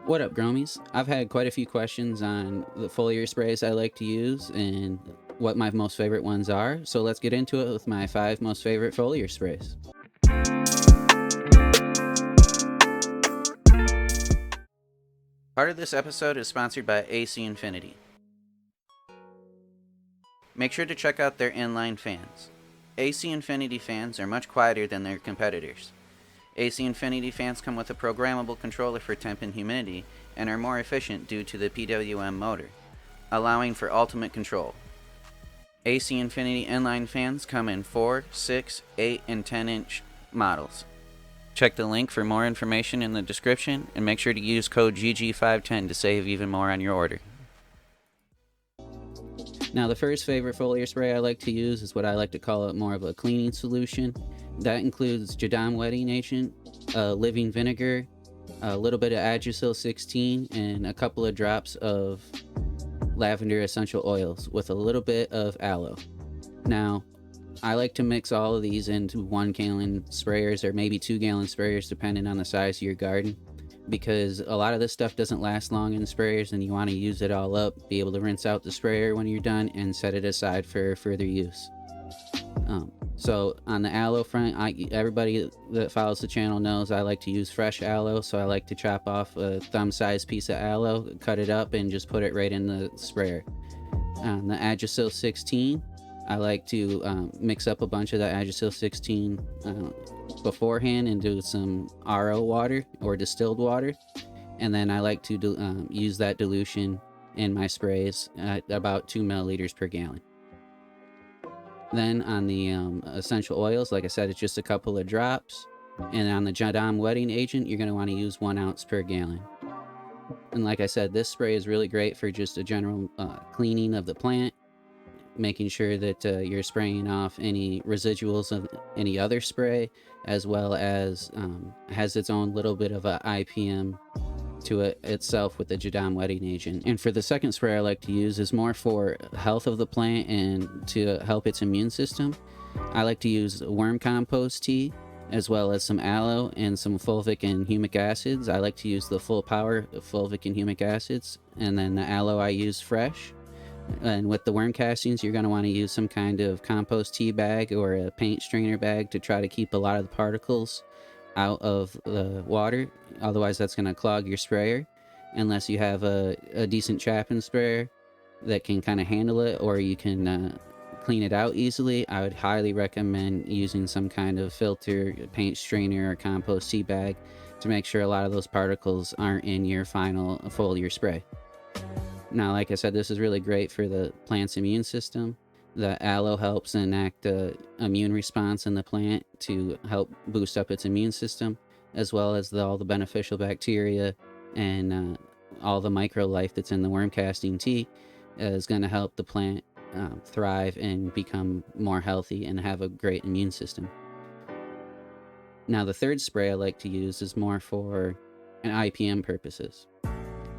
What up, Gromies? I've had quite a few questions on the foliar sprays I like to use and what my most favorite ones are, so let's get into it with my 5 most favorite foliar sprays. Part of this episode is sponsored by AC Infinity. Make sure to check out their inline fans. AC Infinity fans are much quieter than their competitors. AC Infinity fans come with a programmable controller for temp and humidity and are more efficient due to the PWM motor, allowing for ultimate control. AC Infinity inline fans come in 4, 6, 8, and 10-inch models. Check the link for more information in the description and make sure to use code GG510 to save even more on your order. Now, the first favorite foliar spray I like to use is what I like to call it more of a cleaning solution. That includes Jadam wetting agent, living vinegar, a little bit of Adjusil 16, and a couple of drops of lavender essential oils with a little bit of aloe. Now, I like to mix all of these into 1 gallon sprayers or maybe 2 gallon sprayers depending on the size of your garden, because a lot of this stuff doesn't last long in the sprayers and you want to use it all up, be able to rinse out the sprayer when you're done and set it aside for further use. So on the aloe front, everybody that follows the channel knows I like to use fresh aloe, so I like to chop off a thumb-sized piece of aloe, cut it up, and just put it right in the sprayer. On the Adjusil 16, I like to mix up a bunch of that Adjusil 16 beforehand into some RO water or distilled water, and then I like to use that dilution in my sprays at about 2 milliliters per gallon. Then on the essential oils, like I said, it's just a couple of drops. And on the Jadam wetting agent, you're going to want to use 1 ounce per gallon. And like I said, this spray is really great for just a general cleaning of the plant, making sure that you're spraying off any residuals of any other spray, as well as has its own little bit of a IPM to it itself with the Jadam wetting agent. And for the second spray I like to use is more for health of the plant and to help its immune system. I like to use worm compost tea, as well as some aloe and some fulvic and humic acids. I like to use the full power of fulvic and humic acids, and then the aloe I use fresh. And with the worm castings, you're going to want to use some kind of compost tea bag or a paint strainer bag to try to keep a lot of the particles out of the water. Otherwise that's going to clog your sprayer, unless you have a decent Chapin sprayer that can kind of handle it, or you can clean it out easily. I would highly recommend using some kind of filter, paint strainer, or compost tea bag to make sure a lot of those particles aren't in your final foliar spray. Now, like I said, this is really great for the plant's immune system. The aloe helps enact an immune response in the plant to help boost up its immune system, as well as all the beneficial bacteria and all the micro life that's in the worm casting tea is going to help the plant thrive and become more healthy and have a great immune system. Now, the third spray I like to use is more for an IPM purposes.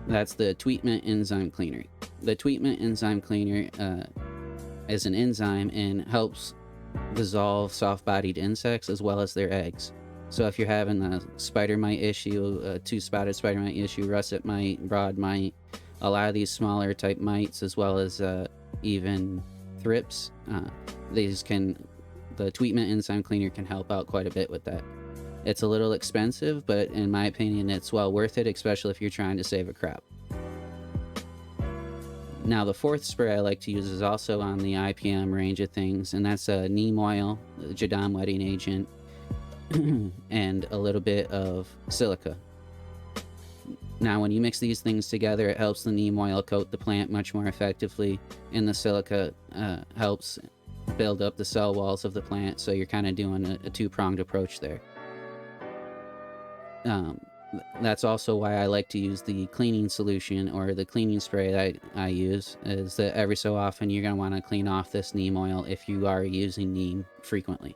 That's the Tweetment Enzyme Cleaner. The Tweetment Enzyme Cleaner is an enzyme and helps dissolve soft-bodied insects as well as their eggs. So if you're having a spider mite issue, a 2-spotted spider mite issue, russet mite, broad mite, a lot of these smaller type mites, as well as even thrips, the Tweetment Enzyme Cleaner can help out quite a bit with that. It's a little expensive, but in my opinion, it's well worth it, especially if you're trying to save a crop. Now, the fourth spray I like to use is also on the IPM range of things, and that's a neem oil, Jadam wetting agent, and a little bit of silica. Now, when you mix these things together, it helps the neem oil coat the plant much more effectively, and the silica helps build up the cell walls of the plant, so you're kind of doing a two-pronged approach there. That's also why I like to use the cleaning solution or the cleaning spray that I use, is that every so often you're going to want to clean off this neem oil if you are using neem frequently.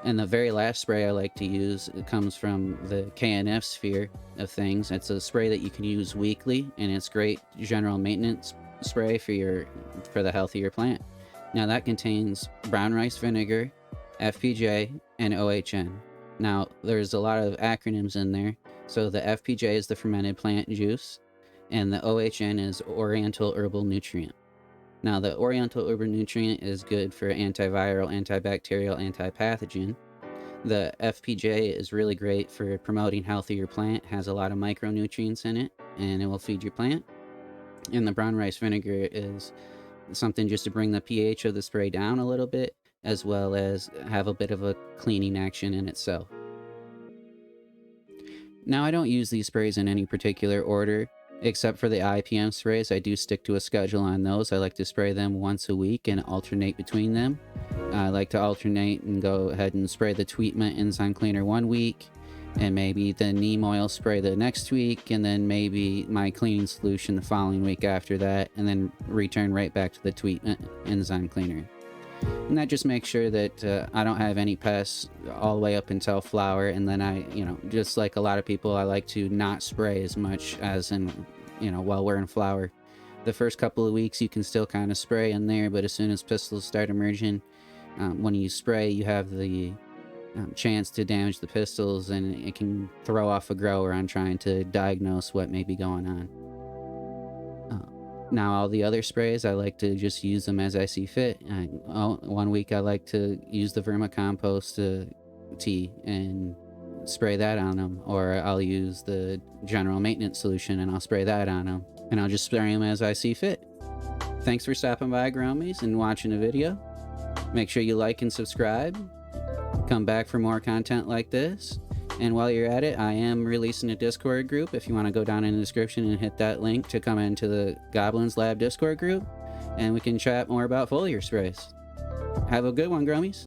And the very last spray I like to use, it comes from the KNF sphere of things. It's a spray that you can use weekly, and it's great general maintenance spray for the health of your plant. Now, that contains brown rice vinegar, FPJ, and OHN. Now, there's a lot of acronyms in there, So the FPJ is the fermented plant juice, and the OHN is Oriental Herbal Nutrient. Now, the Oriental Herbal Nutrient is good for antiviral, antibacterial, antipathogen. The FPJ is really great for promoting healthier plant, has a lot of micronutrients in it, and it will feed your plant. And the brown rice vinegar is something just to bring the pH of the spray down a little bit, as well as have a bit of a cleaning action in itself. Now, I don't use these sprays in any particular order, except for the IPM sprays. I do stick to a schedule on those. I like to spray them once a week and alternate between them. I like to alternate and go ahead and spray the Tweetment enzyme cleaner one week, and maybe the neem oil spray the next week, and then maybe my cleaning solution the following week after that, and then return right back to the Tweetment enzyme cleaner. And that just makes sure that I don't have any pests all the way up until flower. And then I, just like a lot of people, I like to not spray as much as in, while we're in flower. The first couple of weeks you can still kind of spray in there, but as soon as pistils start emerging, when you spray, you have the chance to damage the pistils, and it can throw off a grower on trying to diagnose what may be going on. Now, all the other sprays, I like to just use them as I see fit. One week I like to use the vermicompost tea and spray that on them, or I'll use the general maintenance solution and I'll spray that on them, and I'll just spray them as I see fit. Thanks for stopping by, Gromies, and watching the video. Make sure you like and subscribe. Come back for more content like this. And while you're at it, I am releasing a Discord group if you want to go down in the description and hit that link to come into the Goblins Lab Discord group, and we can chat more about foliar sprays. Have a good one, Gromies.